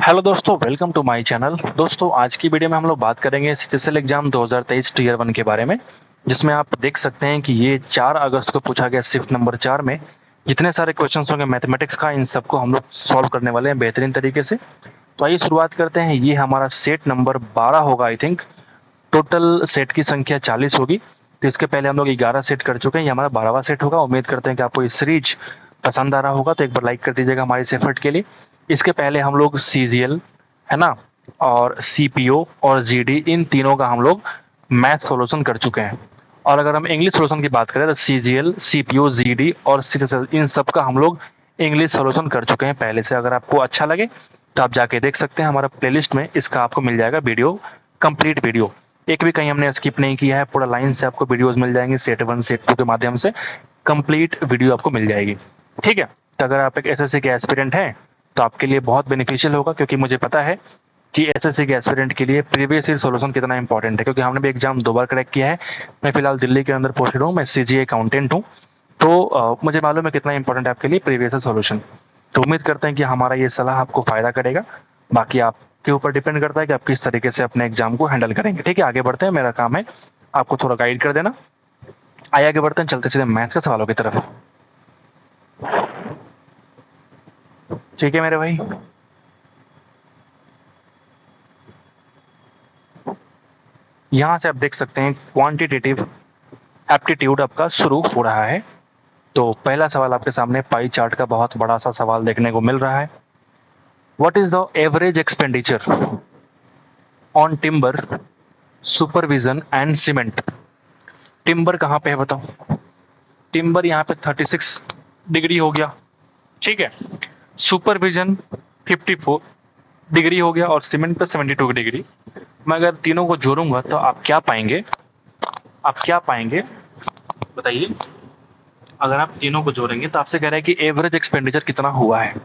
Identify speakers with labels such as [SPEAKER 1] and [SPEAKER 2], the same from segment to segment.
[SPEAKER 1] Hello दोस्तों, welcome to my channel. दोस्तों, आज की वीडियो में हम लोग बात करेंगे सीजीएल एग्जाम 2023 टीयर 1 के बारे में, जिसमें आप देख सकते हैं कि ये 4 अगस्त को पूछा गया शिफ्ट नंबर 4 में जितने सारे क्वेश्चंस होंगे मैथमेटिक्स का, इन सबको हम लोग सॉल्व करने वाले हैं बेहतरीन तरीके से। तो आइए शुरुआत करते हैं। ये हमारा सेट नंबर 12 होगा आई थिंक। टोटल सेट की संख्या 40 होगी। तो इसके पहले हम लोग 11 सेट कर चुके हैं, ये हमारा 12वां सेट होगा। उम्मीद करते हैं कि आपको ये सीरीज पसंद आ रहा होगा, तो एक बार लाइक कर दीजिएगा हमारे इस एफर्ट के लिए। इसके पहले हम लोग सीजीएल, है ना, और सीपीओ और जीडी, इन तीनों का हम लोग मैथ सॉल्यूशन कर चुके हैं। और अगर हम इंग्लिश सॉल्यूशन की बात करें तो सीजीएल, सीपीओ, जीडी और सीएसएल, इन सब का हम लोग इंग्लिश सॉल्यूशन कर चुके हैं पहले से। अगर आपको अच्छा लगे तो आप जाके देख सकते हैं हमारा प्लेलिस्ट में, इसका आपको मिल जाएगा वीडियो, कंप्लीट वीडियो। एक भी कहीं हमने स्किप नहीं किया है, पूरा लाइन से आपको वीडियोस मिल जाएंगे सेट 1 सेट 2 के माध्यम से कंप्लीट वीडियो आपको मिल जाएगी। ठीक है, तो अगर आप एक एसएससी के एस्पिरेंट हैं तो आपके लिए बहुत बेनिफिशियल होगा, क्योंकि मुझे पता है कि एसएससी के एस्पिरेंट के लिए प्रीवियस ईयर सॉल्यूशन कितना इंपॉर्टेंट है, क्योंकि हमने भी एग्जाम 2 बार क्रैक किया है। मैं फिलहाल दिल्ली के अंदर पोस्टेड हूँ, मैं सीजीए अकाउंटेंट हूँ। तो मुझे मालूम है कितना इंपॉर्टेंट है आपके लिए प्रीवियस ईयर सॉल्यूशन। तो उम्मीद करते हैं कि हमारा ये सलाह आपको फायदा करेगा। बाकी आपके ऊपर डिपेंड करता है कि आप किस तरीके से अपने एग्जाम को हैंडल करेंगे। ठीक है, आगे बढ़ते हैं। मेरा काम है आपको थोड़ा गाइड कर देना। आइए आगे बढ़ते हैं, चलते सीधे मैथ्स के सवालों की तरफ। ठीक है मेरे भाई, यहाँ से आप देख सकते हैं क्वांटिटेटिव एप्टीट्यूड आपका शुरू हो रहा है। तो पहला सवाल आपके सामने पाई चार्ट का बहुत बड़ा सा सवाल देखने को मिल रहा है। What is the average expenditure on timber, supervision and cement. Timber कहाँ पे है बताओ। टिम्बर यहाँ पे 36 डिग्री हो गया। ठीक है, सुपरविजन 54 डिग्री हो गया और सीमेंट पे 72 डिग्री। मैं अगर तीनों को जोड़ूंगा तो आप क्या पाएंगे, बताइए। अगर आप तीनों को जोड़ेंगे तो आपसे कह रहा है कि एवरेज एक्सपेंडिचर कितना हुआ है।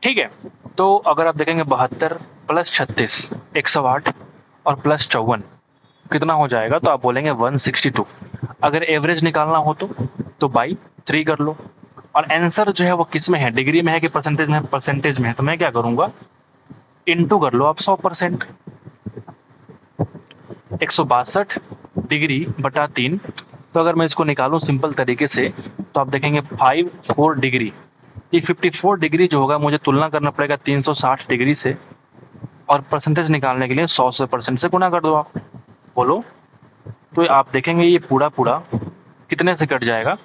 [SPEAKER 1] ठीक है, तो अगर आप देखेंगे 72 प्लस 36 108 और प्लस 54 कितना हो जाएगा, तो आप बोलेंगे 162। अगर एवरेज निकालना हो तो बाई 3 कर लो। और आंसर जो है वो किस में है, डिग्री में है कि परसेंटेज में? परसेंटेज में है। तो मैं क्या करूंगा, इनटू कर लो आप 100%। 162 डिग्री बटा 3। तो अगर मैं इसको निकालूं सिंपल तरीके से तो आप देखेंगे 54 डिग्री। ये 54 डिग्री जो होगा मुझे तुलना करना पड़ेगा 360 डिग्री से, और परसेंटेज निकालने के लिए 100 से परसेंट से गुना कर दो आप। बोलो, तो आप देखेंगे ये पूरा पूरा कितने से कट जाएगा।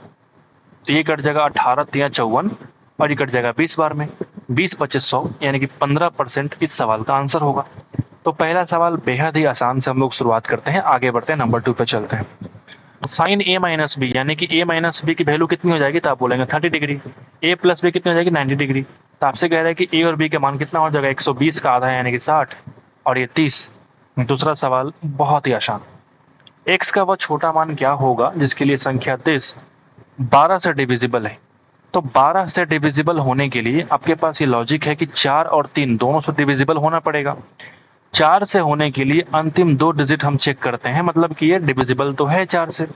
[SPEAKER 1] तो ये कट जाएगा 18 तिया 54 और ये कट जाएगा 20 बार में। 20 25 100 यानी कि 15% इस सवाल का आंसर होगा। तो पहला सवाल बेहद ही आसान से हम लोग शुरुआत करते हैं, आगे बढ़ते हैं, नंबर 2 पे चलते हैं। साइन ए माइनस बी यानी कि ए माइनस बी की वैल्यू कितनी हो जाएगी, तो आप बोलेंगे 30 डिग्री। ए प्लस बी कितनी हो जाएगी, 90 डिग्री। तो आपसे कह रहा है कि ए और बी के मान कितना हो जाएगा, 120 का आधा यानी कि 60 और ये 30। दूसरा सवाल बहुत ही आसान। एक्स का वह छोटा मान क्या होगा जिसके लिए संख्या 30 12 से डिविजिबल है। तो 12 से डिविजिबल होने के लिए आपके पास ये लॉजिक है कि 4 और 3 दोनों से डिविजिबल होना पड़ेगा। 4 से होने के लिए अंतिम 2 डिजिट हम चेक करते हैं, मतलब कि ये डिविजिबल तो है 4 से।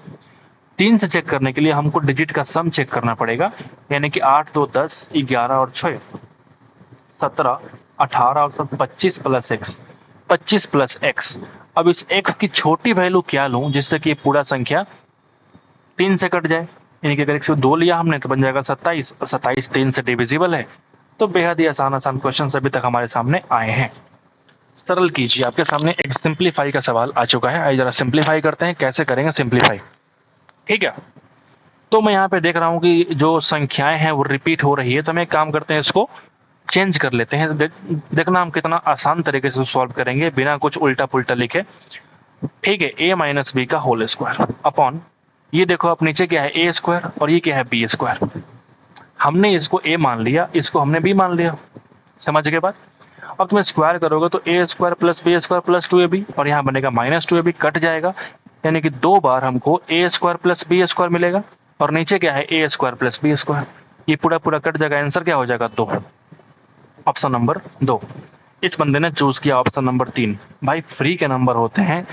[SPEAKER 1] 3 से चेक करने के लिए हमको डिजिट का सम चेक करना पड़ेगा, यानी कि 8 2 10 11 और 6 17 18 और 25 प्लस एक्स, 25 प्लस एक्स। अब इस एक्स की छोटी वैल्यू क्या लूं जिससे कि पूरा संख्या 3 से कट जाए, यानी कि अगर 102 लिया हमने तो बन जाएगा 27 और 27 3 से डिविजिबल है। तो बेहद ही आसान आसान क्वेश्चन अभी तक हमारे सामने आए हैं। सरल कीजिए, आपके सामने एक सिंप्लीफाई का सवाल आ चुका है। आइए जरा सिंप्लीफाई करते हैं, कैसे करेंगे सिंप्लीफाई। ठीक है, तो मैं यहाँ पे देख रहा हूँ कि जो संख्याएं हैं वो रिपीट हो रही है, तो हम एक काम करते हैं, इसको चेंज कर लेते हैं। देखना हम कितना आसान तरीके से सॉल्व करेंगे बिना कुछ उल्टा पुल्टा लिखे। ठीक है, ए माइनस बी का होल स्क्वायर अपॉन, ये देखो आप नीचे क्या है, ए स्क्वायर और ये क्या है, बी स्क्वायर। हमने इसको ए मान लिया, इसको हमने बी मान लिया। समझ गए बात। अब तुम स्क्वायर करोगे तो A square plus B square plus 2ab, और यहाँ बनेगा माइनस 2ab, कट जाएगा, यानी कि 2 बार हमको ए स्क्वायर प्लस बी स्क्वायर मिलेगा। और नीचे क्या है, A square plus B square. ये पूरा पूरा कट जाएगा, आंसर क्या हो जाएगा, 2। Option number 2। इस बंदे ने चूज किया ऑप्शन नंबर 3। भाई फ्री के नंबर होते हैं,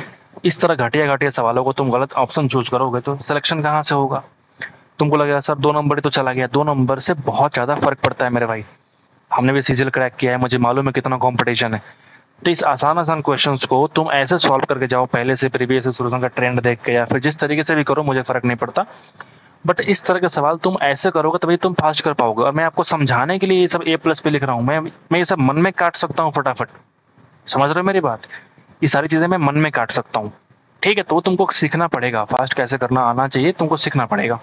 [SPEAKER 1] इस तरह घटिया घटिया सवालों को तुम गलत ऑप्शन चूज करोगे तो सिलेक्शन कहाँ से होगा। तुमको लगेगा सर 2 नंबर ही तो चला गया, 2 नंबर से बहुत ज्यादा फर्क पड़ता है मेरे भाई। हमने भी सीजीएल क्रैक किया है, मुझे मालूम है कितना कंपटीशन है। तो इस आसान आसान क्वेश्चंस को तुम ऐसे सॉल्व करके जाओ, पहले से प्रीवियस सोल्यूशन का ट्रेंड देख के, या फिर जिस तरीके से भी करो, मुझे फर्क नहीं पड़ता, बट इस तरह के सवाल तुम ऐसे करोगे तभी तुम फास्ट कर पाओगे। और मैं आपको समझाने के लिए ये सब A+ पे लिख रहा हूँ, मैं ये सब मन में काट सकता हूँ फटाफट, समझ रहे हो मेरी बात? ये सारी चीजें मैं मन में काट सकता हूँ, ठीक है? तो तुमको सीखना पड़ेगा, फास्ट कैसे करना आना चाहिए, तुमको सीखना पड़ेगा।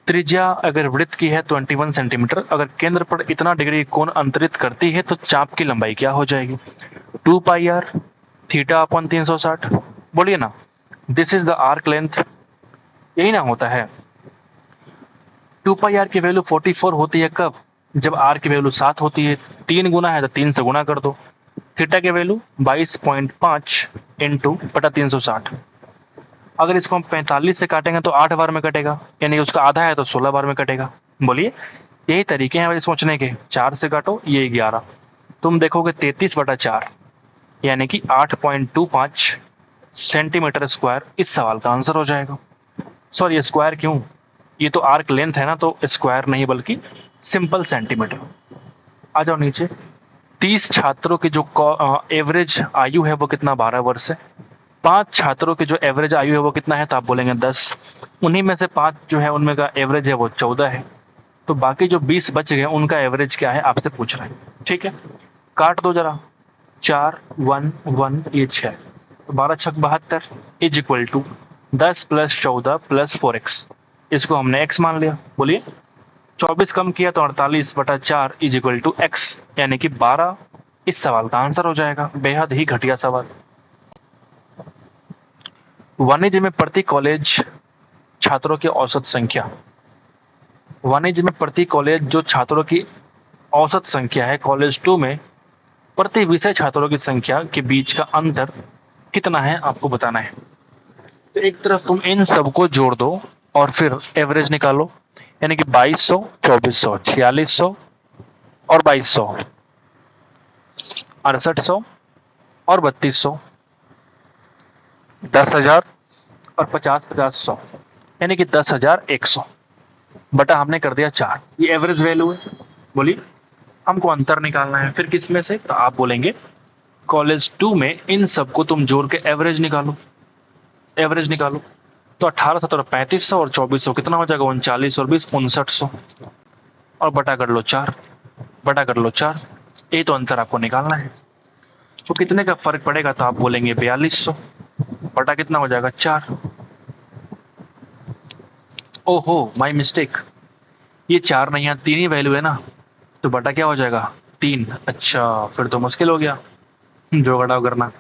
[SPEAKER 1] त्रिज्या अगर वृत्त की है 21 सेंटीमीटर, अगर केंद्र पर इतना डिग्री कोण अंतरित करती है तो चाप की लंबाई क्या हो जाएगी? 2πr थीटा अपन 360, बोलिए ना। This is the arc length, यही ना होता है। 2πr की वैल्यू 44 होती है कब? जब r की वैल्यू 7 होती है। 3 गुना है तो 3 से गुना कर दो। थीटा की वैल्यू 22.5 इंटू बटा 360। अगर इसको हम 45 से काटेंगे तो 8 बार में कटेगा, यानी उसका आधा है तो 16 बार में कटेगा। बोलिए, यही तरीके हैं सोचने के। 4 से काटो, ये 11, तुम देखोगे 33/4, यानी कि 8.25 सेंटीमीटर स्क्वायर इस सवाल का आंसर हो जाएगा। सॉरी, स्क्वायर क्यों, ये तो आर्क लेंथ है ना, तो स्क्वायर नहीं बल्कि सिंपल सेंटीमीटर। आ जाओ नीचे। 30 छात्रों की जो एवरेज आयु है वो कितना? 12 वर्ष है। 5 छात्रों की जो एवरेज आयु है वो कितना है? तो आप बोलेंगे 10। उन्हीं में से 5 जो है उनमें का एवरेज है वो 14 है, तो बाकी जो 20 बच गए उनका एवरेज क्या है आपसे पूछ रहे हैं, ठीक है? काट दो जरा, 4 1 1 ये 6, तो 12 छक 72 इज इक्वल टू 10 + 14 + 4x, इसको हमने x मान लिया। बोलिए, 24 कम किया तो 48/4 इज इक्वल टू x, यानी कि 12 इस सवाल का आंसर हो जाएगा। बेहद ही घटिया सवाल। वाणिज्य में प्रति कॉलेज छात्रों की औसत संख्या, वाणिज्य में प्रति कॉलेज जो छात्रों की औसत संख्या है, कॉलेज 2 में प्रति विषय छात्रों की संख्या के बीच का अंतर कितना है आपको बताना है। तो एक तरफ तुम इन सबको जोड़ दो और फिर एवरेज निकालो, यानी कि 2200, 2400, 4600 और 2200, 6800 और 3200, 10,000 और 50-50, यानी कि 10,100 बटा हमने कर दिया 4, ये एवरेज वैल्यू है। बोलिए, हमको अंतर निकालना है, फिर किस में से? तो आप बोलेंगे कॉलेज 2 में इन सबको तुम जोड़ के एवरेज निकालो, एवरेज निकालो। तो 18, 17, 3500 और 2400 कितना हो जाएगा? 39 और 20, 5900, और बटा कर लो 4, बटा कर लो 4, ये तो अंतर आपको निकालना है। तो कितने का फर्क पड़ेगा? तो आप बोलेंगे 4200, बटा कितना हो जाएगा? 4। ओहो, माय मिस्टेक, ये 4 नहीं है, 3 ही वैल्यू है ना, तो बटा क्या हो जाएगा? 3। अच्छा, फिर तो मुश्किल हो गया जो घटाव करना।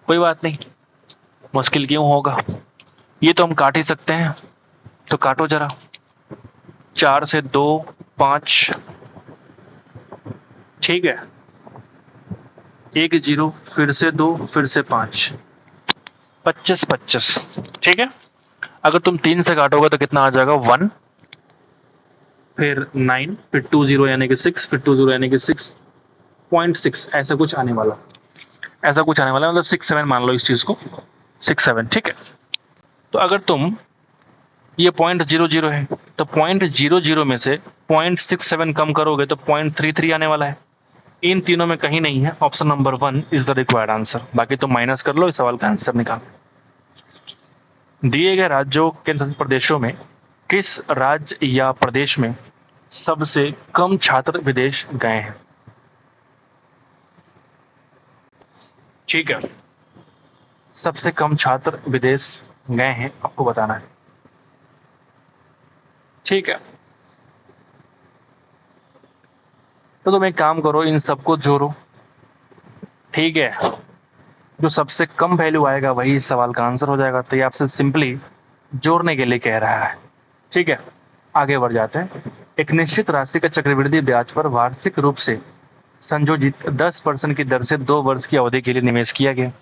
[SPEAKER 1] कोई बात नहीं, मुश्किल क्यों होगा, ये तो हम काट ही सकते हैं, तो काटो जरा। 4 से 2 5, ठीक है, 1 0, फिर से 2, फिर से 5, 25 25, ठीक है। अगर तुम 3 से काटोगे तो कितना आ जाएगा? 1, फिर 9, फिर 2 0 यानी कि 6, फिर 2 0 यानी कि 6.6, ऐसा कुछ आने वाला, ऐसा कुछ आने वाला, मतलब 6 7 मान लो इस चीज को, 6 7, ठीक है। तो अगर तुम, ये 0.00 है, तो 0.00 में से 0.67 कम करोगे तो 0.33 आने वाला है। इन तीनों में कहीं नहीं है, option number 1 is the required answer. बाकी तुम माइनस कर लो, इस सवाल का आंसर निकाल। दिए गए राज्यों केंद्र शासित प्रदेशों में किस राज्य या प्रदेश में सबसे कम छात्र विदेश गए हैं? ठीक है, सबसे कम छात्र विदेश गए हैं आपको बताना है, ठीक है। तो तुम एक काम करो, इन सबको जोड़ो, ठीक है। जो सबसे कम वैल्यू आएगा वही इस सवाल का आंसर हो जाएगा। तो ये आपसे सिंपली जोड़ने के लिए कह रहा है, ठीक है। आगे बढ़ जाते हैं। एक निश्चित राशि का चक्रवृद्धि ब्याज पर वार्षिक रूप से संयोजित 10% की दर से 2 वर्ष की अवधि के लिए निवेश किया गया।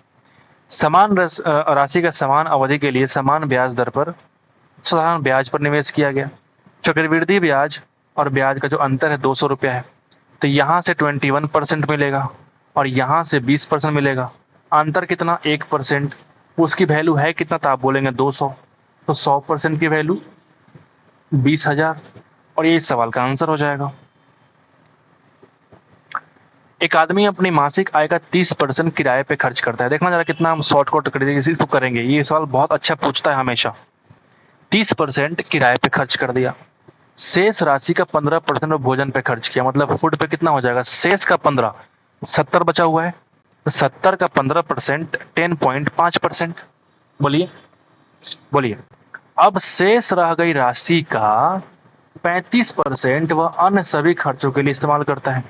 [SPEAKER 1] समान राशि का समान अवधि के लिए समान ब्याज दर पर साधारण ब्याज पर निवेश किया गया। चक्रवृद्धि ब्याज और ब्याज का जो अंतर है 200 रुपया है, तो यहाँ से 21% मिलेगा और यहाँ से 20% मिलेगा। अंतर कितना? 1%। उसकी वैल्यू है कितना? तो आप बोलेंगे 200, तो 100% की वैल्यू 20,000, और ये इस सवाल का आंसर हो जाएगा। एक आदमी अपनी मासिक आय का 30% किराए पे खर्च करता है। देखना जरा कितना हम शॉर्टकट कर इसको करेंगे। ये सवाल बहुत अच्छा पूछता है हमेशा। 30% किराए पे खर्च कर दिया, शेष राशि का 15% वो भोजन पे खर्च किया, मतलब फूड पे कितना हो जाएगा, शेष का 15, 70 बचा हुआ है, तो 70 का 15% 10.5%। बोलिए बोलिए। अब शेष रह गई राशि का 35% वह अन्य सभी खर्चों के लिए इस्तेमाल करता है।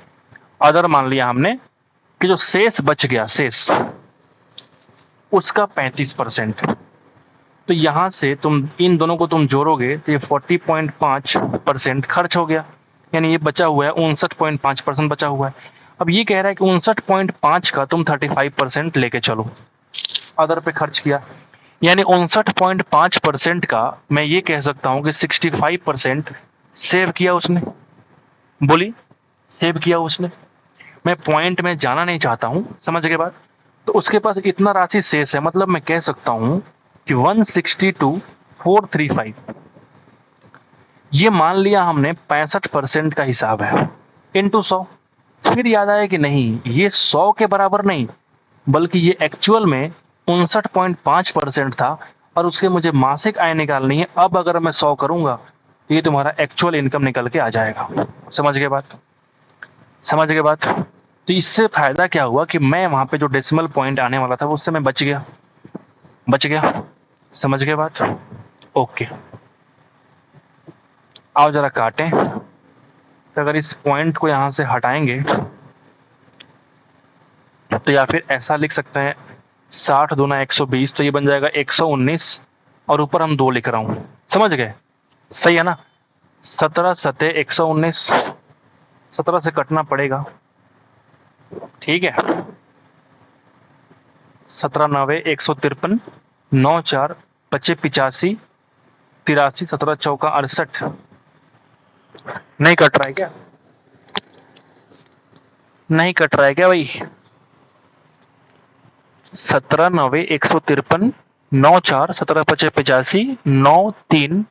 [SPEAKER 1] अदर मान लिया हमने कि जो शेष बच गया, शेष उसका 35%। तो यहां से तुम इन दोनों को तुम जोड़ोगे तो ये 40.5% खर्च हो गया, यानी ये बचा हुआ है 59.5% बचा हुआ है। अब ये कह रहा है कि 59.5 का तुम 35% लेके चलो, अदर पे खर्च किया, यानी 59.5% का मैं ये कह सकता हूं कि 65% सेव किया उसने। बोली, सेव किया उसने। मैं पॉइंट में जाना नहीं चाहता हूं, समझ के बाद। तो उसके पास इतना राशि शेष है, मतलब मैं कह सकता हूं कि 162,435, ये मान लिया हमने 65% का हिसाब है, इंटू 100। फिर याद आया कि नहीं, ये 100 के बराबर नहीं, बल्कि ये एक्चुअल में 59.5% था, और उसके मुझे मासिक आय निकालनी है। अब अगर मैं 100 करूंगा तो ये तुम्हारा एक्चुअल इनकम निकल के आ जाएगा। समझ गए बात, समझ गए बात। तो इससे फायदा क्या हुआ कि मैं वहां पे जो डेसिमल पॉइंट आने वाला था उससे मैं बच गया, बच गया। समझ गए बात, ओके। आओ जरा काटें। तो अगर इस पॉइंट को यहां से हटाएंगे तो या फिर ऐसा लिख सकते हैं, 60 दूना 120, तो ये बन जाएगा 119, और ऊपर हम 2 लिख रहा हूं। समझ गए, सही है ना। 17 सते 119, 17 से कटना पड़ेगा, ठीक है। 17 नवे 153, 9 4 25 85, 83, 17 चौका 68। नहीं कट रहा है क्या, नहीं कट रहा है क्या भाई। 17 नवे 153, 9 4 17 25 85, 9 3,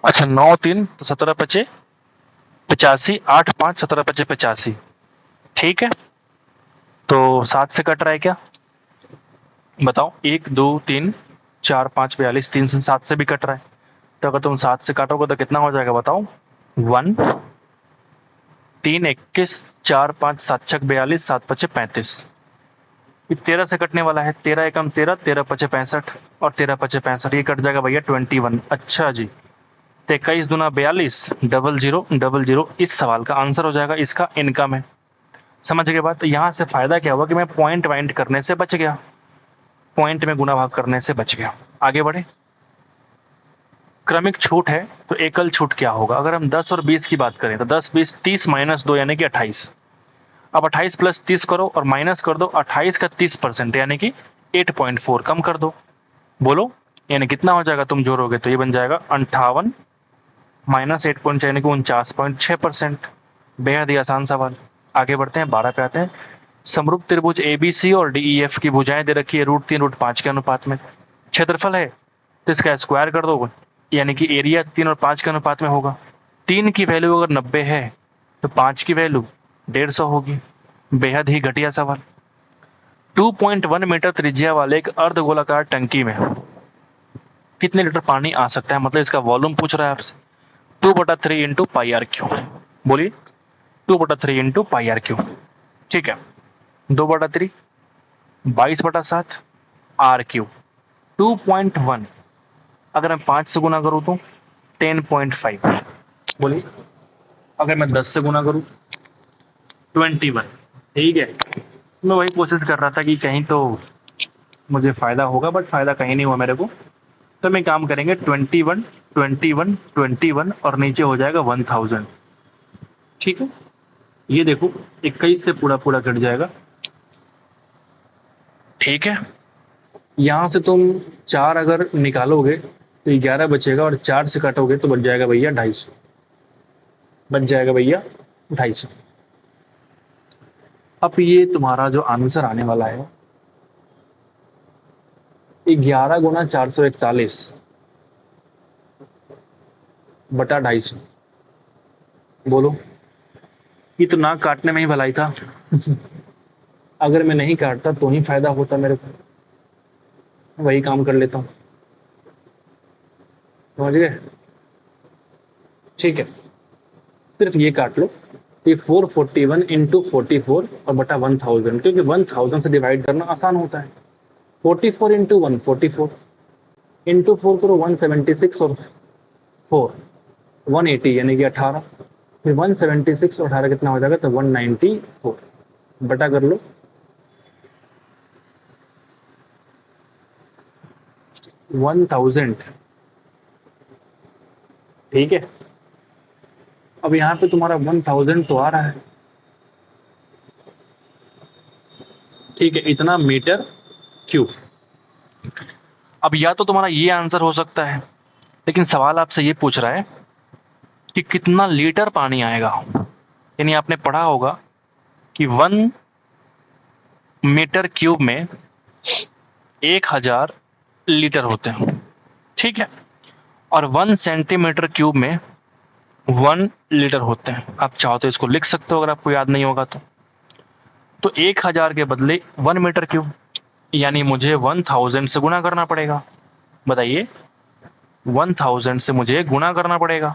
[SPEAKER 1] अच्छा 9 3 तो 17 25 85, 8 5 17 25 85, ठीक है। तो 7 से कट रहा है क्या, बताओ। 1 2 3 4 5 42, 3 से 7 से भी कट रहा है। तो अगर तुम 7 से काटोगे तो कितना हो जाएगा बताओ। 1 3 21, 4 5 7 छक 42, 7 पचे 35। ये 13 से कटने वाला है, 13 एकम 13, 13 पचे 65, और 13 पचे 65, ये कट जाएगा भैया 21। अच्छा जी, तो 21 दूना 42, डबल जीरो डबल जीरो, इस सवाल का आंसर हो जाएगा, इसका इनकम है। समझ गए बात। तो यहाँ से फायदा क्या हुआ कि मैं पॉइंट वाइंट करने से बच गया, पॉइंट में गुना भाग करने से बच गया। आगे बढ़े। क्रमिक छूट है तो एकल छूट क्या होगा। अगर हम 10 और 20 की बात करें तो 10 20 30 माइनस 2 यानी कि 28। अब 28 प्लस 30 करो और माइनस कर दो 28 का 30%, यानी कि 8.4 कम कर दो। बोलो, यानी कितना हो जाएगा, तुम जोड़ोगे तो ये बन जाएगा 58 माइनस 8 पॉइंट, यानी कि 49.6%। बेहद ही आसान सवाल। आगे बढ़ते हैं, 12 पे आते हैं। समरूप त्रिभुज एबीसी और डीईएफ की भुजाएं दे रखी है √3 √5 के अनुपात में। क्षेत्रफल है तो इसका स्क्वायर कर दो, यानी कि एरिया 3 और 5 के अनुपात में होगा। 3 की वैल्यू अगर 90 है तो 5 की वैल्यू 150 होगी। बेहद ही घटिया सवाल। 2.1 मीटर त्रिज्या वाले एक अर्धगोलाकार टंकी में कितने लीटर पानी आ सकता है, मतलब इसका वॉल्यूम पूछ रहा है आपसे। 2/3 इंटू पाई आर क्यू। बोलिए, 2/3 इंटू पाई आर क्यू, ठीक है। 2/3 22/7 आर क्यू। 2.1 अगर मैं 5 से गुना करूं तो 10.5। बोलिए, अगर मैं 10 से गुना करूं 21, ठीक है। मैं वही कोशिश कर रहा था कि कहीं तो मुझे फायदा होगा, बट फायदा कहीं नहीं हुआ मेरे को। तो मैं काम करेंगे 21 21 21 और नीचे हो जाएगा 1000, ठीक है। ये देखो 21 से पूरा पूरा कट जाएगा, ठीक है। यहां से तुम 4 अगर निकालोगे तो 11 बचेगा, और 4 से काटोगे तो बच जाएगा भैया 250, बच जाएगा भैया 250। अब ये तुम्हारा जो आंसर आने वाला है 11 गुना 441 बटा 250, बोलो। ये तो नाक काटने में ही भलाई था। अगर मैं नहीं काटता तो ही फायदा होता मेरे को, वही काम कर लेता हूँ। समझ गए? ठीक है, सिर्फ ये काट लो। ये 441 इंटू 44 और बटा 1000, क्योंकि 1000 से डिवाइड करना आसान होता है। 44 इंटू 1 44, इंटू 4 करो 176 और 4 180 यानी कि 18, फिर 176 और 18 कितना हो जाएगा, तो 194 बटा कर लो 1000। ठीक है, अब यहाँ पे तुम्हारा 1000 तो आ रहा है। ठीक है, इतना मीटर क्यूब। अब या तो तुम्हारा ये आंसर हो सकता है, लेकिन सवाल आपसे ये पूछ रहा है कि कितना लीटर पानी आएगा। यानी आपने पढ़ा होगा कि 1 मीटर क्यूब में 1000 लीटर होते हैं। ठीक है, और 1 सेंटीमीटर क्यूब में 1 लीटर होते हैं। आप चाहो तो इसको लिख सकते हो अगर आपको याद नहीं होगा तो 1000 के बदले 1 मीटर क्यूब, यानी मुझे 1000 से गुणा करना पड़ेगा। बताइए, 1000 से मुझे गुणा करना पड़ेगा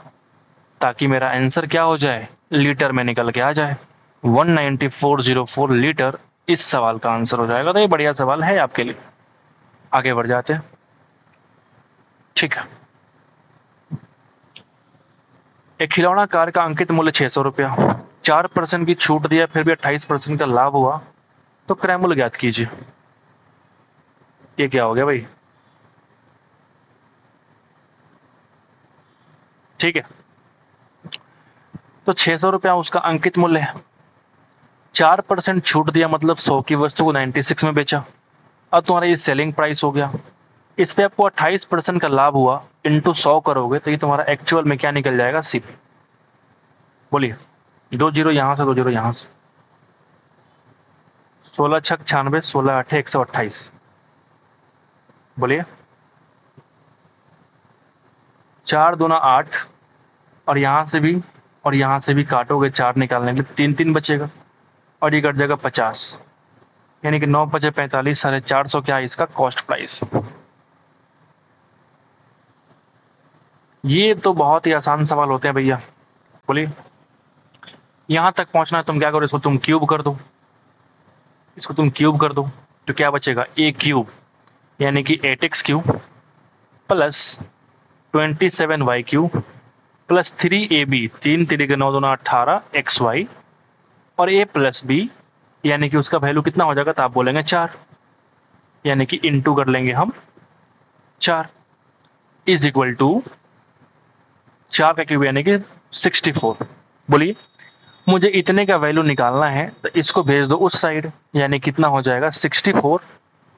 [SPEAKER 1] ताकि मेरा आंसर क्या हो जाए, लीटर में निकल के आ जाए। 19404 लीटर इस सवाल का आंसर हो जाएगा। तो ये बढ़िया सवाल है आपके लिए। आगे बढ़ जाते हैं। ठीक है, एक खिलौना कार का अंकित मूल्य 600 रुपया, 4% की छूट दिया फिर भी 28% का लाभ हुआ, तो क्रय मूल्य ज्ञात कीजिए। ये क्या हो गया भाई? ठीक है, तो 600 रुपया उसका अंकित मूल्य है, 4% छूट दिया मतलब 100 की वस्तु को 96 में बेचा। अब तुम्हारा ये सेलिंग प्राइस हो गया, इस पे आपको 28% का लाभ हुआ, इंटू 100 करोगे तो ये तुम्हारा एक्चुअल में क्या निकल जाएगा, सीपी। बोलिए, 2 जीरो यहाँ से, 2 जीरो यहाँ से, 16 छक 96, 16 आठे 128। बोलिए, 4 दूना 8, और यहाँ से भी और यहाँ से भी काटोगे 4 निकालने के लिए, 3 3 बचेगा और ये कट जाएगा 50, यानी कि 9 बचे 45, 450 क्या है इसका कॉस्ट प्राइस। ये तो बहुत ही आसान सवाल होते हैं भैया। बोलिए, यहां तक पहुंचना है, तुम क्या करो, इसको तुम क्यूब कर दो, इसको तुम क्यूब कर दो, तो क्या बचेगा, ए क्यूब यानी कि 8x cube plus 27y cube plus 3ab, 3 3 के 9 दूना 18 xy, और a प्लस बी यानी कि उसका वैल्यू कितना हो जाएगा, तो आप बोलेंगे 4, यानी कि इंटू कर लेंगे हम 4 इज इक्वल टू 4 का क्यूब यानी कि 64। बोलिए, मुझे इतने का वैल्यू निकालना है, तो इसको भेज दो उस साइड, यानी कितना हो जाएगा 64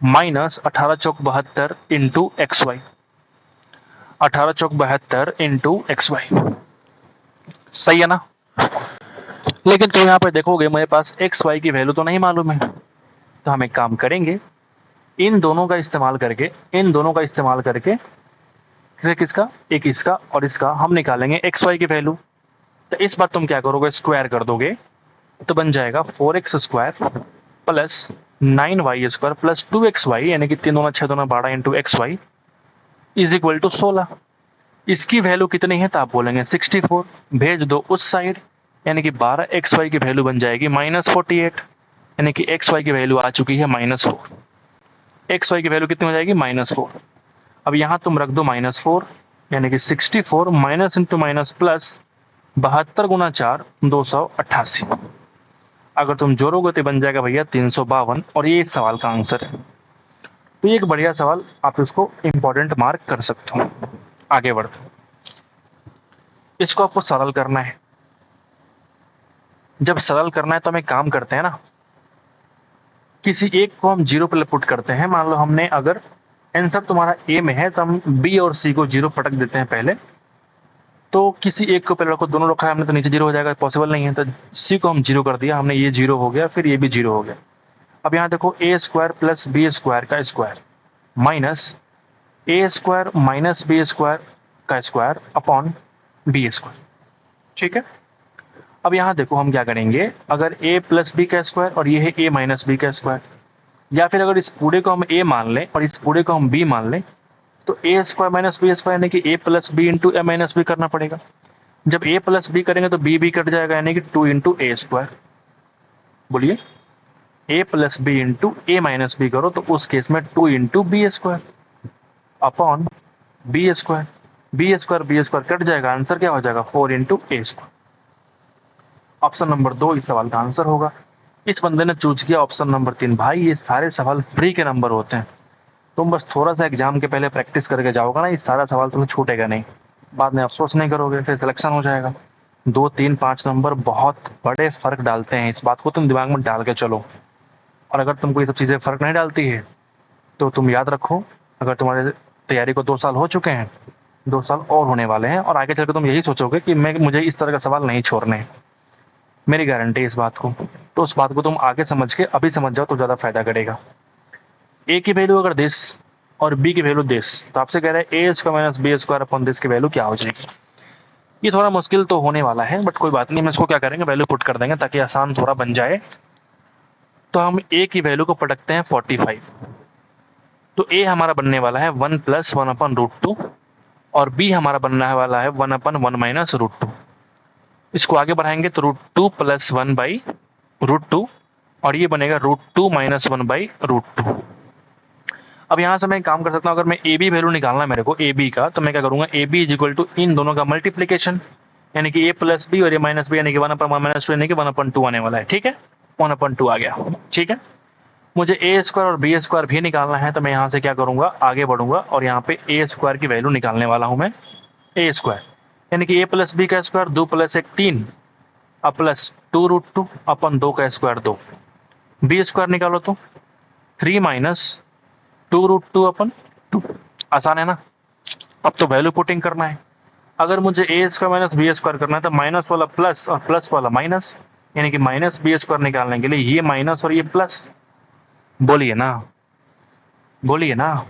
[SPEAKER 1] माइनस 18 चौक 72 इंटू एक्स वाई, 18 चौक 72 इंटू एक्स वाई। सही है ना? लेकिन तुम यहाँ पे देखोगे मेरे पास एक्स वाई की वैल्यू तो नहीं मालूम है, तो हम एक काम करेंगे, इन दोनों का इस्तेमाल करके, इन दोनों का इस्तेमाल करके किसका, एक इसका और इसका, हम निकालेंगे एक्स वाई की वैल्यू। तो इस बार तुम क्या करोगे, स्क्वायर कर दोगे, तो बन जाएगा 4x square plus 9y square plus 2xy, यानी कि 3 दूना 6 दूना 12 into X Y is equal to 16। इसकी वैल्यू कितनी है, तो आप बोलेंगे 64, भेज दो उस साइड, यानी कि 12xy की वैल्यू बन जाएगी -48, यानी कि xy की वैल्यू आ चुकी है -4। xy की वैल्यू कितनी हो जाएगी, -4। अब यहाँ तुम रख दो -4, यानी कि 64 माइनस इंटू माइनस प्लस 72 गुना 4 288। अगर तुम जोड़ोगे तो बन जाएगा भैया 352, और ये इस सवाल का आंसर है। तो ये एक बढ़िया सवाल, आप इसको इंपॉर्टेंट मार्क कर सकते हो। आगे बढ़ते, इसको आपको सरल करना है। जब सरल करना है तो हम एक काम करते हैं ना, किसी एक को हम जीरो पे पुट करते हैं। मान लो हमने अगर आंसर तुम्हारा ए में है, तो हम बी और सी को जीरो पटक देते हैं पहले। तो किसी एक को पहले रखो, दोनों रखा है हमने तो नीचे जीरो हो जाएगा, पॉसिबल नहीं है। तो सी को हम जीरो कर दिया हमने, ये जीरो हो गया, फिर ये भी जीरो हो गया। अब यहाँ देखो, ए स्क्वायर प्लस बी स्क्वायर का स्क्वायर माइनस ए स्क्वायर माइनस बी स्क्वायर का स्क्वायर अपॉन बी स्क्वायर। ठीक है, अब यहाँ देखो हम क्या करेंगे, अगर a प्लस बी का स्क्वायर और ये है a माइनस बी का स्क्वायर, या फिर अगर इस पूरे को हम a मान लें और इस पूरे को हम b मान लें, तो a square minus B square यानी कि a plus B into A minus B करना पड़ेगा। जब a प्लस बी करेंगे तो b कट जाएगा यानी कि 2 इंटू ए स्क्वायर। बोलिए, a plus B into A minus B करो तो उस केस में 2 into B square upon B square cut जाएगा, आंसर क्या हो जाएगा 4 into A square. Option number 2 इस सवाल का आंसर होगा। इस बंदे ने चूज किया ऑप्शन नंबर 3। भाई ये सारे सवाल फ्री के नंबर होते हैं, तुम बस थोड़ा सा एग्जाम के पहले प्रैक्टिस करके जाओगे ना, ये सारा सवाल तुम्हें छूटेगा नहीं, बाद में अफसोस नहीं करोगे, फिर सिलेक्शन हो जाएगा। 2, 3, 5 नंबर बहुत बड़े फर्क डालते हैं, इस बात को तुम दिमाग में डाल के चलो। और अगर तुमको ये सब चीज़ें फर्क नहीं डालती है तो तुम याद रखो, अगर तुम्हारे तैयारी को 2 साल हो चुके हैं, 2 साल और होने वाले हैं, और आगे चलकर तुम यही सोचोगे कि मुझे इस तरह का सवाल नहीं छोड़ने हैं। मेरी गारंटी है इस बात को। तो उस बात को तुम आगे समझ के अभी समझ जाओ तो ज़्यादा फायदा करेगा। ए की वैल्यू अगर दिस और बी की वैल्यू दिस, तो आपसे कह रहा है A square minus B square upon this की वैल्यू क्या हो जाएगी। ये थोड़ा मुश्किल तो होने वाला है, बट कोई बात नहीं, हम इसको क्या करेंगे, वैल्यू पुट कर देंगे ताकि आसान थोड़ा बन जाए। तो हम ए की वैल्यू को पटकते हैं 45। तो ए हमारा बनने वाला है 1 प्लस 1 अपन रूट 2, और बी हमारा बनने वाला है 1 अपन 1 माइनस रूट 2। इसको आगे बढ़ाएंगे तो रूट 2 प्लस 1 बाई रूट 2, और ये बनेगा रूट 2 माइनस 1 बाई रूट 2। अब यहाँ से मैं काम कर सकता हूँ, अगर मैं ए बी वैल्यू निकालना है मेरे को ए बी का, तो मैं क्या करूँगा, A B is equal to इन दोनों का मल्टीप्लीकेशन, यानी कि ए प्लस बी और ए माइनस बी, यानी कि 1 अपन 1 माइनस 2 यानी कि 1 अपन 2 आने वाला है। ठीक है, 1 अपन 2 आ गया। ठीक है, मुझे ए स्क्वायर और बी स्क्वायर भी निकालना है, तो मैं यहाँ से क्या करूँगा, आगे बढ़ूंगा और यहाँ पे ए स्क्वायर की वैल्यू निकालने वाला हूँ मैं। ए स्क्वायर यानी कि ए प्लस बी का स्क्वायर 2 प्लस 1 3, अब प्लस 2 रूट 2 अपन 2 का स्क्वायर 2। बी स्क्वायर निकालो तो 3 माइनस 2 रूट 2 अपन 2। आसान है ना। अब तो वैल्यू पुटिंग करना है। अगर मुझे ए स्क्वायर माइनस बी स्क्वायर करना है तो माइनस वाला प्लस और प्लस वाला माइनस, यानी कि माइनस बी स्क्वायर निकालने के लिए ये माइनस और ये प्लस। बोलिए ना, बोलिए ना,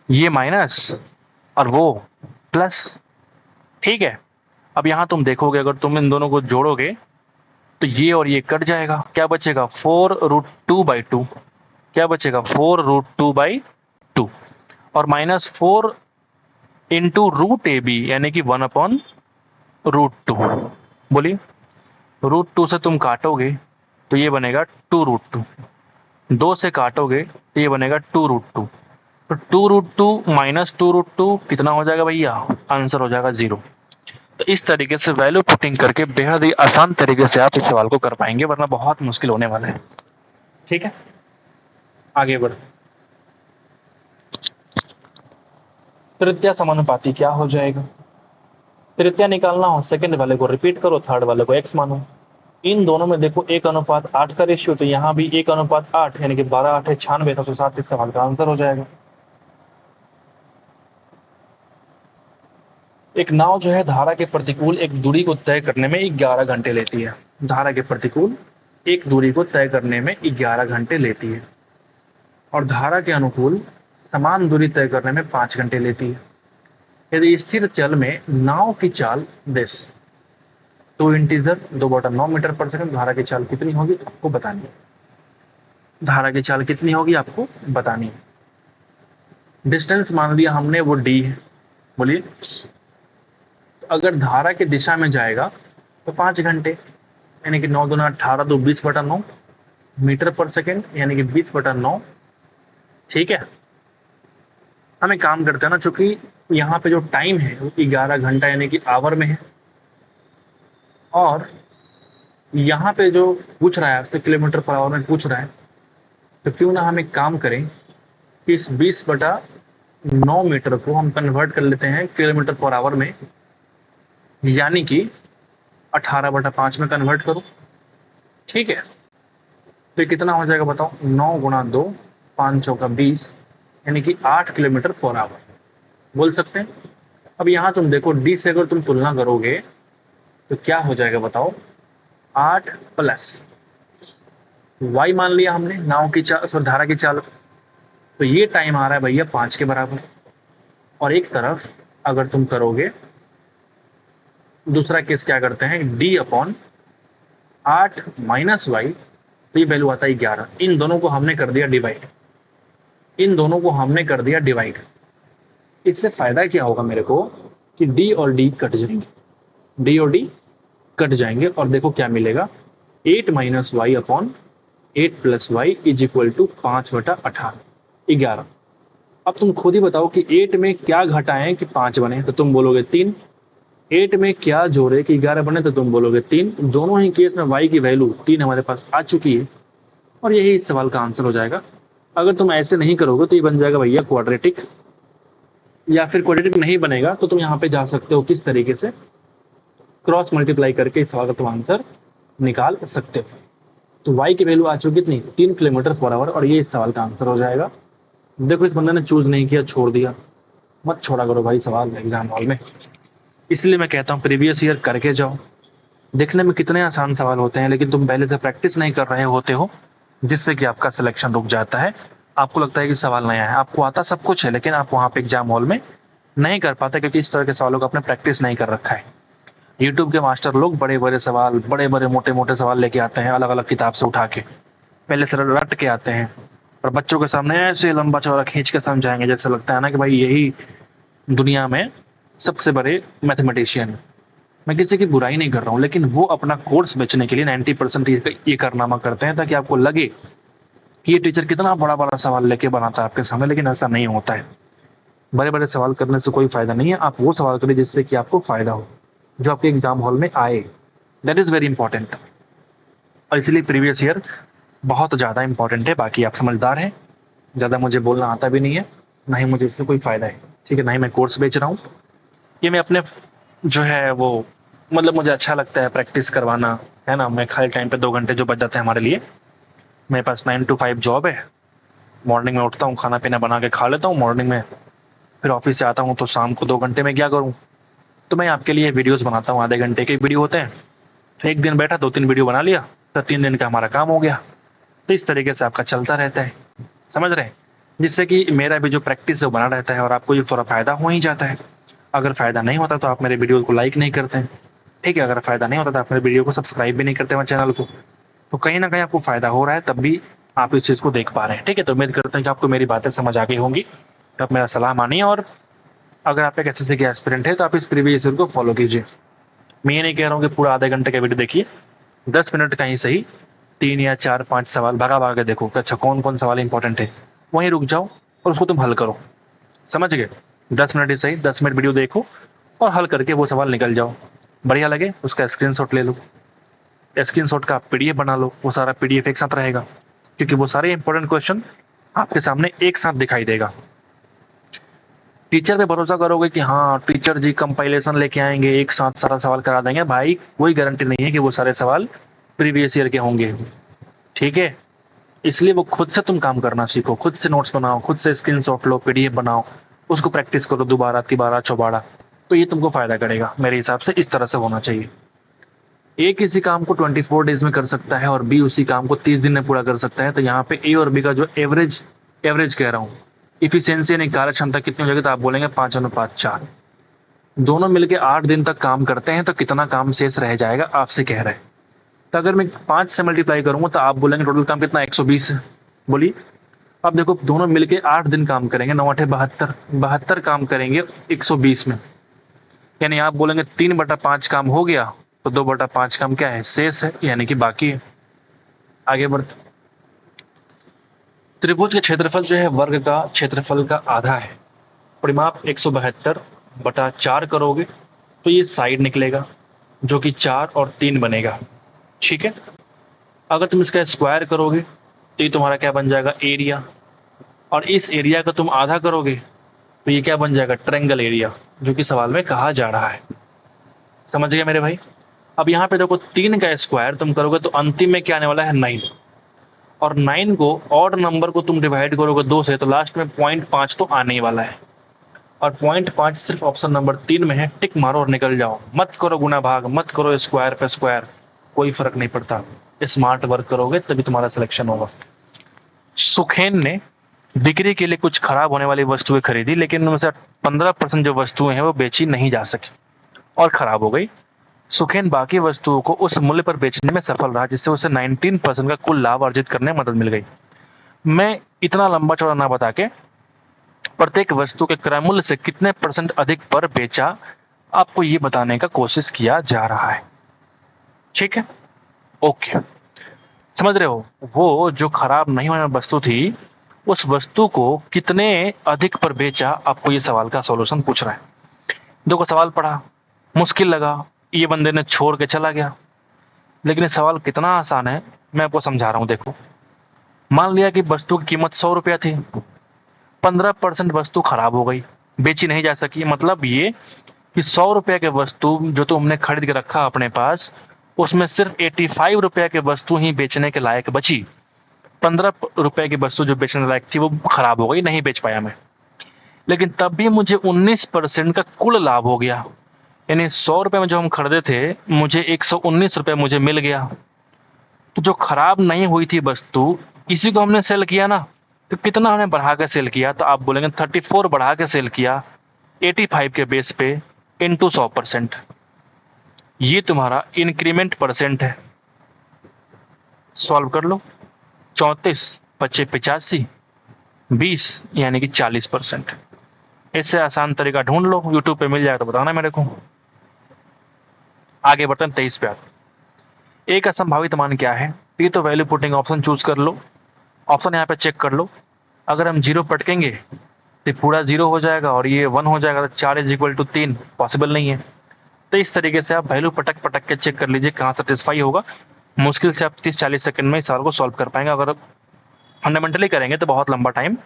[SPEAKER 1] ये माइनस और वो प्लस। ठीक है, अब यहां तुम देखोगे, अगर तुम इन दोनों को जोड़ोगे तो ये और ये कट जाएगा, क्या बचेगा 4 रूट 2 बाई 2। क्या बचेगा 4 रूट 2 बाई 2, और minus 4 into root A B यानी कि 1 अपॉन रूट 2। बोलिए, रूट 2 से तुम काटोगे तो ये बनेगा 2 रूट 2, 2 से काटोगे तो ये बनेगा 2 रूट 2, तो 2 रूट 2 माइनस 2 रूट 2 कितना हो जाएगा भैया, आंसर हो जाएगा 0। तो इस तरीके से वैल्यू पुटिंग करके बेहद ही आसान तरीके से आप इस सवाल को कर पाएंगे, वरना बहुत मुश्किल होने वाला है। ठीक है, आगे बढ़। तृतीय समानुपाती क्या हो जाएगा। तृतीय निकालना हो, सेकंड वाले को रिपीट करो, थर्ड वाले को x मानो। इन दोनों में देखो 1:8 का रेशियो, तो यहाँ भी 1:8 यानी कि 12 8 96, तो 107 इस सवाल का आंसर हो जाएगा। एक नाव जो है धारा के प्रतिकूल एक दूरी को तय करने में 11 घंटे लेती है। धारा के प्रतिकूल एक दूरी को तय करने में 11 घंटे लेती है, और धारा के अनुकूल समान दूरी तय करने में 5 घंटे लेती है। यदि स्थिर चल में नाव की चाल दिस 2 इंटीजर 2/9 मीटर पर सेकंड, धारा की चाल कितनी होगी तो आपको बतानी है। धारा की चाल कितनी होगी आपको बतानी है। डिस्टेंस मान लिया हमने वो d है। बोलिए, तो अगर धारा की दिशा में जाएगा तो 5 घंटे, यानी कि 9 दूना 18 2 20/9 मीटर पर सेकेंड, यानी कि 20/9। ठीक है, हम एक काम करते हैं ना, चूंकि यहाँ पे जो टाइम है वो 11 घंटा यानी कि आवर में है, और यहाँ पे जो पूछ रहा है आपसे किलोमीटर पर आवर में पूछ रहा है, तो क्यों ना हम एक काम करें कि इस 20/9 मीटर को हम कन्वर्ट कर लेते हैं किलोमीटर पर आवर में, यानी कि 18/5 में कन्वर्ट करो। ठीक है, तो कितना हो जाएगा बताओ, 9 गुणा 2 5 चौका 20, यानी कि 8 किलोमीटर पर आवर बोल सकते हैं। अब यहाँ तुम देखो डी से अगर तुम तुलना करोगे तो क्या हो जाएगा बताओ, 8 प्लस y मान लिया हमने नाव की चाल, धारा की चाल, तो ये टाइम आ रहा है भैया 5 के बराबर। और एक तरफ अगर तुम करोगे दूसरा केस क्या करते हैं, d अपॉन 8 माइनस वाई, तो ये वैल्यू आता है 11। इन दोनों को हमने कर दिया डिवाइड, इन दोनों को हमने कर दिया डिवाइड। इससे फायदा क्या होगा मेरे को कि d और d कट जाएंगे, d और d कट जाएंगे, और देखो क्या मिलेगा, 8 minus Y upon 8 plus Y is equal to 5/18, 11। अब तुम खुद ही बताओ कि 8 में क्या घटाएं कि 5 बने, तो तुम बोलोगे 3। 8 में क्या जोड़े कि 11 बने, तो तुम बोलोगे 3। दोनों ही केस में y की वैल्यू 3 हमारे पास आ चुकी है, और यही इस सवाल का आंसर हो जाएगा। अगर तुम ऐसे नहीं करोगे तो ये बन जाएगा भैया क्वाड्रेटिक, या फिर क्वाड्रेटिक नहीं बनेगा तो तुम यहाँ पे जा सकते हो किस तरीके से, क्रॉस मल्टीप्लाई करके इस सवाल का तुम आंसर निकाल सकते हो। तो y की वैल्यू आ चुकी कितनी, 3 किलोमीटर पर आवर, और ये इस सवाल का आंसर हो जाएगा। देखो इस बंदे ने चूज नहीं किया, छोड़ दिया। मत छोड़ा करो भाई सवाल एग्जाम हॉल में, इसलिए मैं कहता हूँ प्रीवियस ईयर करके जाओ। देखने में कितने आसान सवाल होते हैं, लेकिन तुम पहले से प्रैक्टिस नहीं कर रहे होते हो, जिससे कि आपका सिलेक्शन रुक जाता है। आपको लगता है कि सवाल नया है, आपको आता सब कुछ है, लेकिन आप वहाँ पे एग्जाम हॉल में नहीं कर पाते, क्योंकि इस तरह के सवालों का आपने प्रैक्टिस नहीं कर रखा है। यूट्यूब के मास्टर लोग बड़े बड़े सवाल, बड़े बड़े मोटे मोटे सवाल लेके आते हैं अलग अलग किताब से उठा के, पहले से रट के आते हैं, और बच्चों के सामने ऐसे लंबा चौड़ा खींच के समझाएंगे, जैसे लगता है ना कि भाई यही दुनिया में सबसे बड़े मैथमेटिशियन है। मैं किसी की बुराई नहीं कर रहा हूँ, लेकिन वो अपना कोर्स बेचने के लिए 90% ये कारनामा करते हैं, ताकि आपको लगे कि ये टीचर कितना बड़ा बड़ा सवाल लेके बनाता है आपके सामने, लेकिन ऐसा नहीं होता है। बड़े बड़े सवाल करने से कोई फायदा नहीं है, आप वो सवाल करिए जिससे कि आपको फायदा हो, जो आपके एग्जाम हॉल में आए, दैट इज वेरी इंपॉर्टेंट। और इसलिए प्रीवियस ईयर बहुत ज़्यादा इंपॉर्टेंट है। बाकी आप समझदार हैं, ज़्यादा मुझे बोलना आता भी नहीं है, ना ही मुझे इससे कोई फ़ायदा है, ठीक है, ना ही मैं कोर्स बेच रहा हूँ। ये मैं अपने जो है वो, मतलब मुझे अच्छा लगता है प्रैक्टिस करवाना, है ना। मैं खाली टाइम पे 2 घंटे जो बच जाते हैं हमारे लिए, मेरे पास 9 to 5 जॉब है। मॉर्निंग में उठता हूँ, खाना पीना बना के खा लेता हूँ मॉर्निंग में, फिर ऑफिस से आता हूँ, तो शाम को 2 घंटे में क्या करूँ, तो मैं आपके लिए वीडियोस बनाता हूँ। आधे घंटे के वीडियो होते हैं, तो एक दिन बैठा 2-3 वीडियो बना लिया, तो 3 दिन का हमारा काम हो गया। तो इस तरीके से आपका चलता रहता है, समझ रहे हैं, जिससे कि मेरा भी जो प्रैक्टिस है वो बना रहता है, और आपको ये थोड़ा फ़ायदा हो ही जाता है। अगर फ़ायदा नहीं होता तो आप मेरे वीडियो को लाइक नहीं करते हैं, ठीक है। अगर फ़ायदा नहीं होता तो आप मेरे वीडियो को सब्सक्राइब भी नहीं करते मेरे चैनल को। तो कहीं ना कहीं आपको फ़ायदा हो रहा है, तब भी आप इस चीज़ को देख पा रहे हैं, ठीक है। तो उम्मीद करते हैं कि आपको मेरी बातें समझ आ गई होंगी, तो आप मेरा सलाह मानिए, और अगर आप एक एसएससी के एस्पिरेंट है तो आप इस प्रीवियस ईयर को फॉलो कीजिए। मैं ये नहीं कह रहा हूँ कि पूरा आधे घंटे का वीडियो देखिए, 10 मिनट का ही सही, 3 या 4-5 सवाल भगा भगा के देखो कि अच्छा कौन कौन सवाल इंपॉर्टेंट है, वहीं रुक जाओ और उसको तुम हल करो, समझ गए। 10 मिनट ही सही, 10 मिनट वीडियो देखो और हल करके वो सवाल निकल जाओ। बढ़िया लगे उसका स्क्रीनशॉट ले लो, स्क्रीनशॉट का पीडीएफ बना लो, वो सारा पीडीएफ एक साथ रहेगा, क्योंकि वो सारे इंपॉर्टेंट क्वेश्चन आपके सामने एक साथ दिखाई देगा। टीचर पे भरोसा करोगे कि हाँ टीचर जी कंपाइलेशन लेके आएंगे, एक साथ सारा सवाल करा देंगे, भाई कोई गारंटी नहीं है कि वो सारे सवाल प्रीवियस ईयर के होंगे, ठीक है। इसलिए वो खुद से तुम काम करना सीखो, खुद से नोट्स बनाओ, खुद से स्क्रीनशॉट लो, पीडीएफ बनाओ, उसको प्रैक्टिस करो दोबारा तिबारा चौबारा, तो ये तुमको फायदा करेगा। मेरे हिसाब से इस तरह से होना चाहिए। ए किसी काम को 24 डेज में कर सकता है और बी उसी काम को 30 दिन में पूरा कर सकता है, तो यहाँ पे ए और बी का जो एवरेज एवरेज कह रहा हूँ, इफिशियंसी यानी कार्य क्षमता कितनी हो जाएगी, तो आप बोलेंगे 5:4। दोनों मिलके 8 दिन तक काम करते हैं, तो कितना काम शेष रह जाएगा आपसे कह रहे हैं। तो अगर मैं 5 से मल्टीप्लाई करूंगा तो आप बोलेंगे टोटल काम कितना, 120 है। बोलिए। अब देखो दोनों मिलके 8 दिन काम करेंगे, 9×8 = 72 काम करेंगे 120 में, यानी आप बोलेंगे 3/5 काम हो गया, तो 2/5 काम क्या है, शेष है, यानी कि बाकी है। आगे बढ़ते, त्रिभुज का क्षेत्रफल जो है वर्ग का क्षेत्रफल का आधा है। परिमाप 172/4 करोगे तो ये साइड निकलेगा, जो कि 4 और 3 बनेगा, ठीक है। अगर तुम इसका स्क्वायर करोगे तो ये तुम्हारा क्या बन जाएगा, एरिया, और इस एरिया का तुम आधा करोगे तो ये क्या बन जाएगा, ट्रायंगल एरिया, जो कि सवाल में कहा जा रहा है। समझ गए मेरे भाई। अब यहाँ पे देखो 3 का स्क्वायर तुम करोगे तो अंतिम में क्या आने वाला है, 9, और 9 को ऑड नंबर को तुम डिवाइड करोगे 2 से, तो लास्ट में 0.5 तो आने ही वाला है, और 0.5 सिर्फ ऑप्शन नंबर 3 में है। टिक मारो और निकल जाओ, मत करो गुना भाग, मत करो स्क्वायर पे स्क्वायर, कोई फर्क नहीं पड़ता। स्मार्ट वर्क करोगे तभी तुम्हारा सिलेक्शन होगा। सुखेन ने बिक्री के लिए कुछ खराब होने वाली वस्तुएं खरीदी, लेकिन उनमें से 15% जो वस्तुएं हैं वो बेची नहीं जा सकी और खराब हो गई। सुखेन बाकी वस्तुओं को उस मूल्य पर बेचने में सफल रहा जिससे उसे 19% का कुल लाभ अर्जित करने में मदद मिल गई। मैं इतना लंबा चौड़ा ना बता के प्रत्येक वस्तु के क्रय मूल्य से कितने परसेंट अधिक पर बेचा, आपको ये बताने का कोशिश किया जा रहा है। ठीक है, ओके, समझ रहे हो? वो जो खराब नहीं होने वाली वस्तु थी, उस वस्तु को कितने अधिक पर बेचा, आपको ये सवाल का सॉल्यूशन पूछ रहा है। देखो सवाल पढ़ा, मुश्किल लगा, ये बंदे ने छोड़ के चला गया, लेकिन ये सवाल कितना आसान है मैं आपको समझा रहा हूँ। देखो, मान लिया कि वस्तु की कीमत 100 रुपया थी, 15% वस्तु खराब हो गई, बेची नहीं जा सकी। मतलब ये कि 100 रुपये के वस्तु जो तुमने खरीद के रखा अपने पास, उसमें सिर्फ 85 रुपये की वस्तु ही बेचने के लायक बची। 15 रुपये की वस्तु जो बेचने लायक थी वो खराब हो गई, नहीं बेच पाया मैं, लेकिन तब भी मुझे 19% का कुल लाभ हो गया। यानी 100 रुपये में जो हम खरीदे थे, मुझे 119 रुपये मुझे मिल गया। तो जो खराब नहीं हुई थी वस्तु, इसी को हमने सेल किया ना, तो कितना हमने बढ़ा के सेल किया? तो आप बोलेंगे 34 बढ़ा के सेल किया 85 के बेस पे इंटू 100%। ये तुम्हारा इंक्रीमेंट परसेंट है। सॉल्व कर लो, 34 पच्चे 85, 20 यानी कि 40%। इससे आसान तरीका ढूंढ लो, यूट्यूब पे मिल जाए तो बताना मेरे को। आगे बढ़ते हैं 23 पे आते। ए का संभावित मान क्या है? ये तो वैल्यू पुटिंग ऑप्शन चूज कर लो, ऑप्शन यहाँ पे चेक कर लो। अगर हम जीरो पटकेंगे तो पूरा जीरो हो जाएगा और ये 1 हो जाएगा, तो 4 इज इक्वल टू 3 पॉसिबल नहीं है। तो इस तरीके से आप वैल्यू पटक पटक के चेक कर लीजिए कहाँ सेटिस्फाई होगा। मुश्किल से आप 30-40 सेकंड में इस सवाल को सॉल्व कर पाएंगे। अगर फंडामेंटली करेंगे तो बहुत लंबा टाइम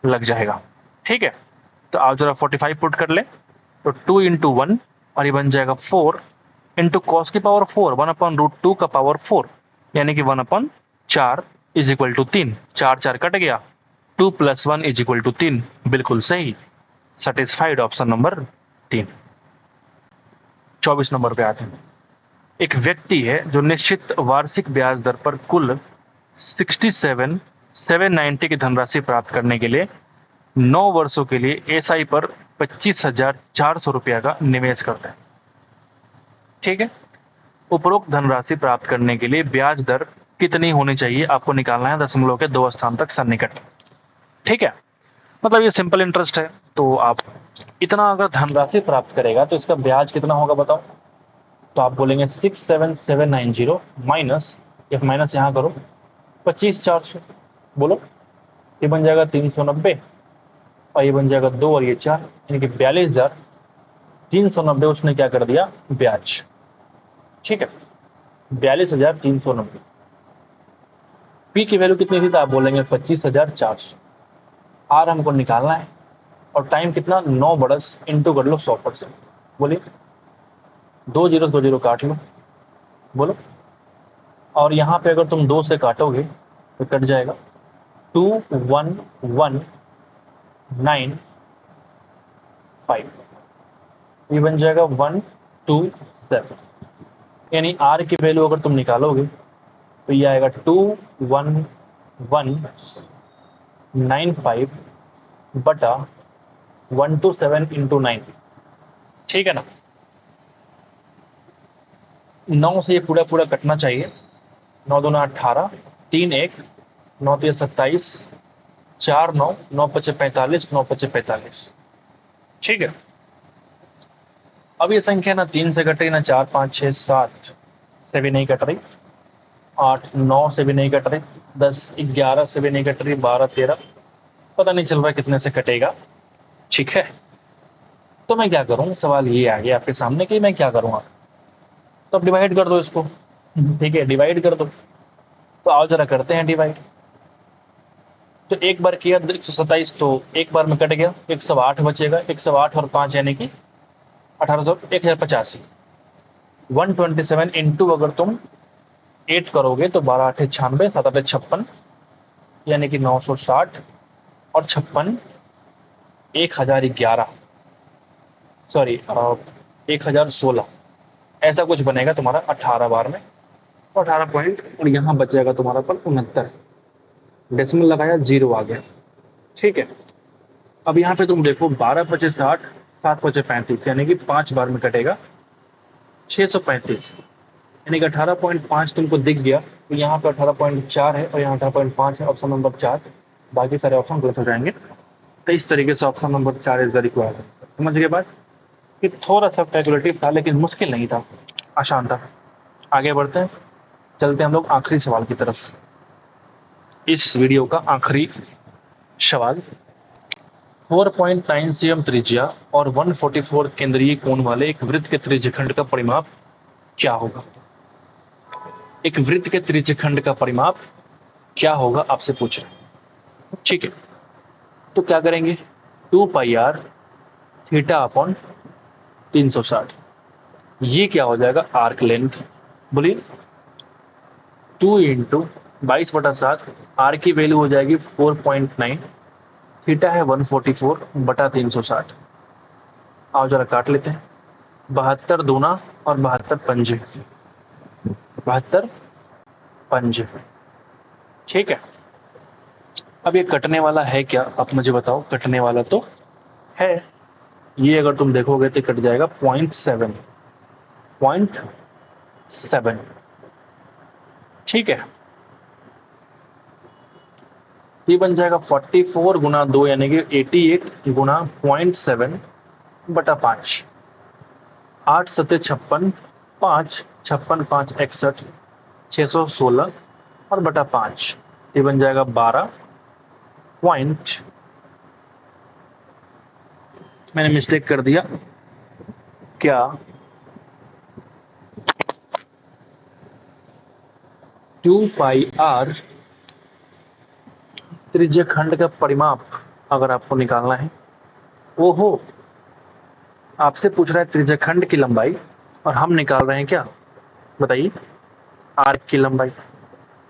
[SPEAKER 1] लग जाएगा। ठीक है, तो आप जरा 45 पुट कर ले, तो 2 इंटू 1 और ये बन जाएगा 4 इंटू कॉस की पावर 4, 1/√2 का पावर 4, यानी कि 1/4 इज इक्वल टू 3। 4 4 कट गया, 2 + 1 इज इक्वल टू 3। बिल्कुल सही, सेटिस्फाइड ऑप्शन नंबर 3। 24 नंबर पे आते हैं। एक व्यक्ति है जो निश्चित वार्षिक ब्याज दर पर कुल 67,790 की धनराशि प्राप्त करने के लिए 9 वर्षों के लिए एसआई पर 25,400 रुपया का निवेश करता है। ठीक है, उपरोक्त धनराशि प्राप्त करने के लिए ब्याज दर कितनी होनी चाहिए आपको निकालना है, दशमलव के 2 स्थान तक सन्निकट। ठीक है, मतलब ये सिंपल इंटरेस्ट है। तो आप इतना अगर धनराशि प्राप्त करेगा तो इसका ब्याज कितना होगा बताओ? तो आप बोलेंगे 67790 माइनस, एक माइनस यहाँ करो, 25,400, बोलो ये बन जाएगा 390 और ये बन जाएगा 2 और ये 4, यानी कि 42,390 उसने क्या कर दिया? ब्याज। ठीक है, 42,390। पी की वैल्यू कितनी थी? तो आप बोलेंगे 25,400। आर हमको निकालना है और टाइम कितना? 9 बरस, इंटू कर लो 100%। बोलिए, 2 जीरो 2 जीरो काट लो, बोलो। और यहाँ पे अगर तुम 2 से काटोगे तो कट जाएगा 211,905, ये बन जाएगा 127। यानी आर की वैल्यू अगर तुम निकालोगे तो ये आएगा 211,905 बटा 127 इंटू 9। ठीक है ना, 9 से ये पूरा पूरा कटना चाहिए। 9 दूना 18, 3 1, 9 3 27, 4 9, 9 5 45, 9 5 45। ठीक है, अब ये संख्या ना 3 से कट रही, ना 4 5 6 7 से भी नहीं कट रही, 8 9 से भी नहीं कट रही, 10 11 से भी नहीं कट रही, 12 13, पता नहीं चल रहा कितने से कटेगा। ठीक है, तो मैं क्या करूं? सवाल ये आ गया आपके सामने कि मैं क्या करूंगा। तो अब डिवाइड कर दो इसको। ठीक है, डिवाइड कर दो। तो आओ जरा करते हैं डिवाइड। तो एक बार किया 127, तो एक बार में कट गया, 108 बचेगा, 108 और 5 यानी कि 1085। 127 इंटू अगर तुम 8 करोगे तो 12 8 96, 7 8 56, यानी कि 960 और 56 1011, सॉरी 1016, ऐसा कुछ बनेगा तुम्हारा 18 बार में, 18 पॉइंट, और यहाँ बचेगा तुम्हारा पर 69, डेसिमल लगाया 0 आ गया। ठीक है, अब यहाँ पे तुम देखो 12 5 60, 7 5 35, यानी कि 5 बार में कटेगा 635, यानी कि 18.5 तुमको दिख गया, तो यहाँ पे 18.4 है और यहाँ 18.5 है, ऑप्शन नंबर 4। बाकी सारे ऑप्शन गलत हो जाएंगे। तो इस तरीके से option number 4 is the required. समझ गए बात? कि थोड़ा सा कैलकुलेटिव था लेकिन मुश्किल नहीं था, आसान था। आगे बढ़ते हैं, चलते हैं हम लोग आखिरी सवाल की तरफ। इस वीडियो का आखिरी सवाल, 4.9 cm त्रिज्या और 144 केंद्रीय कोण वाले एक वृत्त के त्रिज्यखंड का परिमाप क्या होगा? एक वृत्त के त्रिज्यखंड का परिमाप क्या होगा आपसे पूछ रहे हैं। ठीक है, तो क्या करेंगे, 2πr थीटा अपॉन 360, ये क्या हो जाएगा, आर्क लेंथ। बोलिए, 2 इंटू 22/7, आर की वैल्यू हो जाएगी 4.9, थीटा है 144/360। आओ जरा काट लेते हैं, 72 दूना और 72 पंजे, 72 पंजे। ठीक है, अब ये कटने वाला है क्या, आप मुझे बताओ। कटने वाला तो है, ये अगर तुम देखोगे तो कट जाएगा 0.7। ठीक है, ये बन जाएगा 44 गुना 2 यानी कि 88 गुना 0.7/5। 8 सत्ते 56, 5 56 5 61, 616 और बटा 5, ये बन जाएगा 12 पॉइंट, मैंने मिस्टेक कर दिया क्या, 2πr त्रिज्यखंड का परिमाप अगर आपको निकालना है। ओहो, आपसे पूछ रहा है त्रिज्यखंड की लंबाई और हम निकाल रहे हैं क्या, बताइए, आर्क की लंबाई।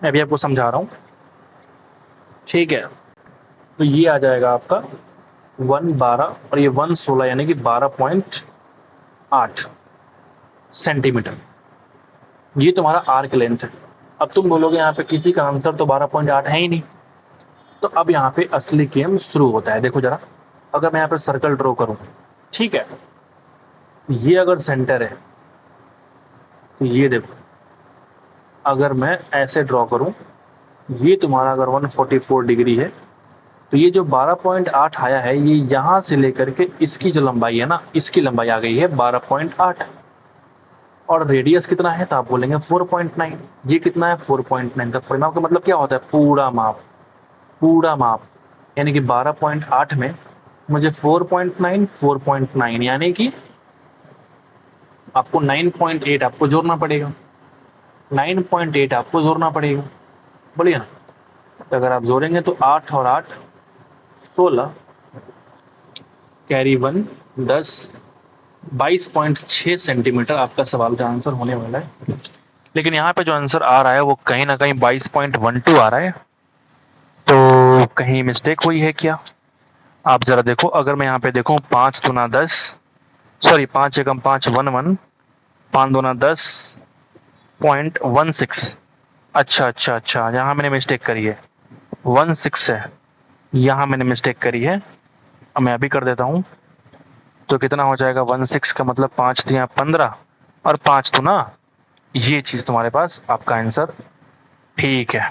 [SPEAKER 1] मैं भी आपको समझा रहा हूं। ठीक है, तो ये आ जाएगा आपका 112 और ये 116 यानी कि 12.8 सेंटीमीटर, ये तुम्हारा आर्क लेंथ है। अब तुम बोलोगे यहाँ पे किसी का आंसर तो 12.8 है ही नहीं, तो अब यहाँ पे असली गेम शुरू होता है। देखो जरा, अगर मैं यहाँ पे सर्कल ड्रॉ करूं, ठीक है, ये अगर सेंटर है तो ये देखो, अगर मैं ऐसे ड्रॉ करूं, ये तुम्हारा अगर 144 डिग्री है, तो ये जो 12.8 आया है, ये यहां से लेकर के इसकी जो लंबाई है ना, इसकी लंबाई आ गई है 12.8, और रेडियस कितना है, तो आप बोलेंगे 4.9। ये कितना है, 4.9। का परिमाप का मतलब क्या होता है, पूरा माप, पूरा माप, यानी कि 12.8 में मुझे 4.9 4.9 यानी कि आपको 9.8 आपको जोड़ना पड़ेगा, 9.8 आपको जोड़ना पड़ेगा। बोलिए ना, तो अगर आप जोड़ेंगे तो 8 और 8 16, कैरी 1 10, 22.6 सेंटीमीटर आपका सवाल का आंसर होने वाला है। लेकिन यहाँ पे जो आंसर आ रहा है वो कहीं ना कहीं 22.12 आ रहा है, तो कहीं मिस्टेक हुई है क्या, आप जरा देखो। अगर मैं यहाँ पे देखूँ, 5 दूना 10, सॉरी 5 एकम 5 11, 5 दूना 10.16। अच्छा, यहाँ मैंने मिस्टेक करी है, 16 है, यहाँ मैंने मिस्टेक करी है। अब मैं अभी कर देता हूँ, तो कितना हो जाएगा, 16 का मतलब 5 दिया 15 और 5 दूना, ये चीज़ तुम्हारे पास आपका आंसर। ठीक है,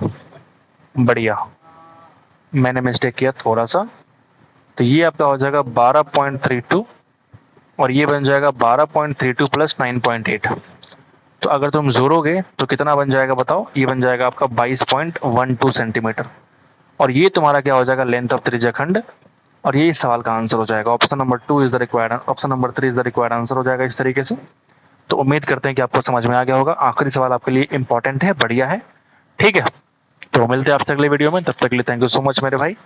[SPEAKER 1] बढ़िया, मैंने मिस्टेक किया थोड़ा सा, तो ये आपका हो जाएगा 12.32 और ये बन जाएगा 12.32 प्लस 9.8। तो अगर तुम जोड़ोगे तो कितना बन जाएगा बताओ, ये बन जाएगा आपका 22.12 सेंटीमीटर, और ये तुम्हारा क्या हो जाएगा, लेंथ ऑफ त्रिज्यखंड, और ये इस सवाल का आंसर हो जाएगा। Option number 2 is the required, option number 3 is the required answer हो जाएगा इस तरीके से। तो उम्मीद करते हैं कि आपको समझ में आ गया होगा। आखिरी सवाल आपके लिए इंपॉर्टेंट है, बढ़िया है। ठीक है, तो मिलते हैं आपसे अगले वीडियो में, तब तक के लिए थैंक यू सो मच मेरे भाई।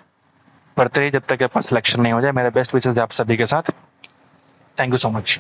[SPEAKER 1] पढ़ते रहिए जब तक आपका सिलेक्शन नहीं हो जाए। मेरे बेस्ट विशेष आप सभी के साथ। Thank you so much.